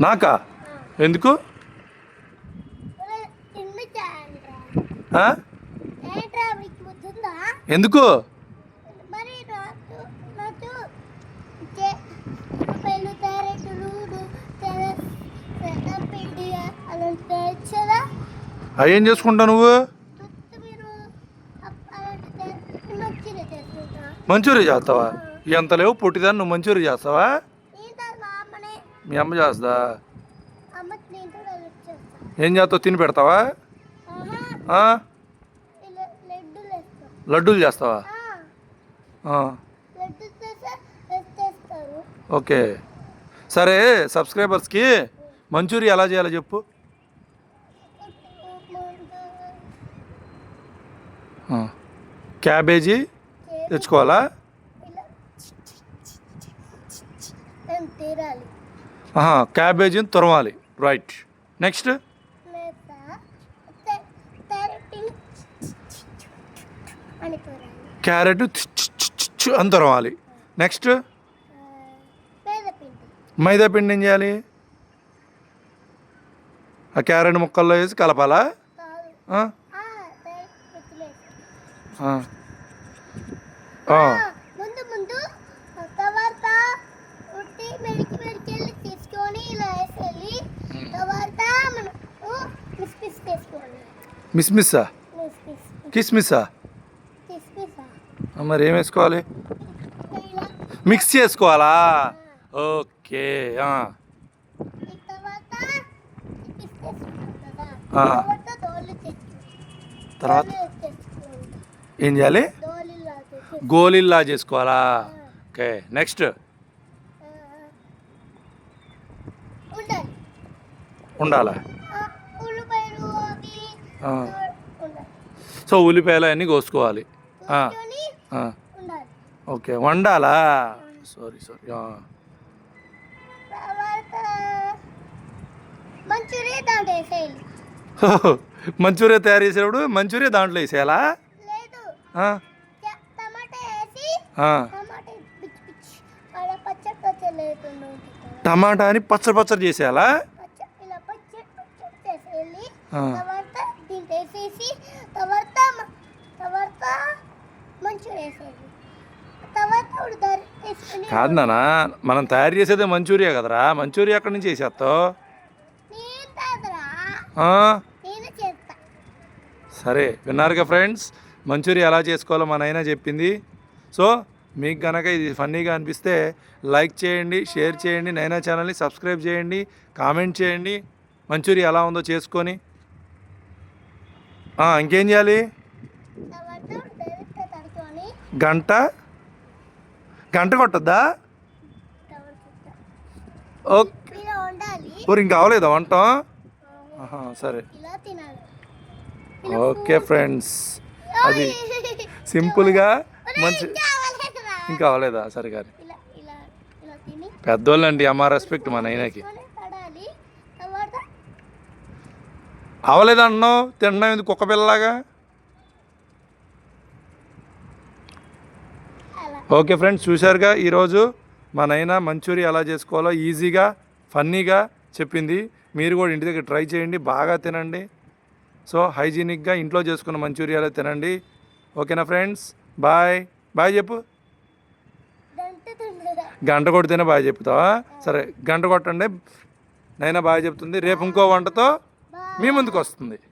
నాకా? ఎందుకు? ఎందుకు? అవి ఏం చేసుకుంటావు నువ్వు? మంచూరియా చేస్తావా? ఎంత లేవు పొట్టిదాన్ని, నువ్వు మంచూరియా చేస్తావా? మీ అమ్మ చేస్తుందా? ఏం చేస్తావు? తిని పెడతావా? లడ్డూలు చేస్తావా? ఓకే సరే, సబ్స్క్రైబర్స్కి మంచూరియా ఎలా చేయాలో చెప్పు. క్యాబేజీ తెచ్చుకోవాలా? క్యాబేజీని తురవాలి. రైట్. నెక్స్ట్ క్యారెట్ అని తురవాలి. నెక్స్ట్ మైదా పిండి ఏం చేయాలి? ఆ క్యారెట్ ముక్కల్లో వేసి కలపాలా? మిస్మిస్సా? కిస్మిస్సా? మరి ఏం వేసుకోవాలి? మిక్స్ చేసుకోవాలా? ఓకే. తర్వాత ఏం చేయాలి? గోళీల్లా చేసుకోవాలా? ఓకే. నెక్స్ట్ ఉండాలా? సో ఉల్లిపాయలు అన్నీ కోసుకోవాలి. ఓకే. వండాలా? సారీ. మంచూరియా తయారు చేసేటప్పుడు మంచూరియా దాంట్లో వేసేయాలా? టమాటాని పచ్చడి చేసేయాలా? కాదు నాన్న, మనం తయారు చేసేదే మంచూరియా కదరా. మంచూరియా ఎక్కడి నుంచి చేసేస్తావు? సరే, విన్నారుగా ఫ్రెండ్స్, మంచూరియా ఎలా చేసుకోవాలో మా నాయన చెప్పింది. సో మీకు కనుక ఇది ఫన్నీగా అనిపిస్తే లైక్ చేయండి, షేర్ చేయండి, నైనా ఛానల్ని సబ్స్క్రైబ్ చేయండి, కామెంట్ చేయండి మంచూరియా ఎలా ఉందో చేసుకొని. ఇంకేం చేయాలి? గంట కొట్టద్దా? ఓకే. ఇంకా అవ్వలేదా వంట? సరే. ఓకే ఫ్రెండ్స్, అది సింపుల్గా మంచి. ఇంకా అవ్వలేదా? సరే కానీ పెద్దోళ్ళండి, అమ్మ రెస్పెక్ట్ మా నైనాకి. అవ్వలేదన్నావు, తిన్నాం ఎందుకు కుక్క పిల్లలాగా? ఓకే ఫ్రెండ్స్, చూశారుగా ఈరోజు మా నైనా మంచూరియా ఎలా చేసుకోవాలో ఈజీగా ఫన్నీగా చెప్పింది. మీరు కూడా ఇంటి దగ్గర ట్రై చేయండి, బాగా తినండి. సో హైజీనిక్గా ఇంట్లో చేసుకున్న మంచూరియాలో తినండి. ఓకేనా ఫ్రెండ్స్? బాయ్ చెప్పు. గంట కొడితేనే బాగా చెప్తావా? సరే, గంట కొట్టండి. నైనా బాగా చెప్తుంది. రేపు ఇంకో వంటతో మీ ముందుకు వస్తుంది.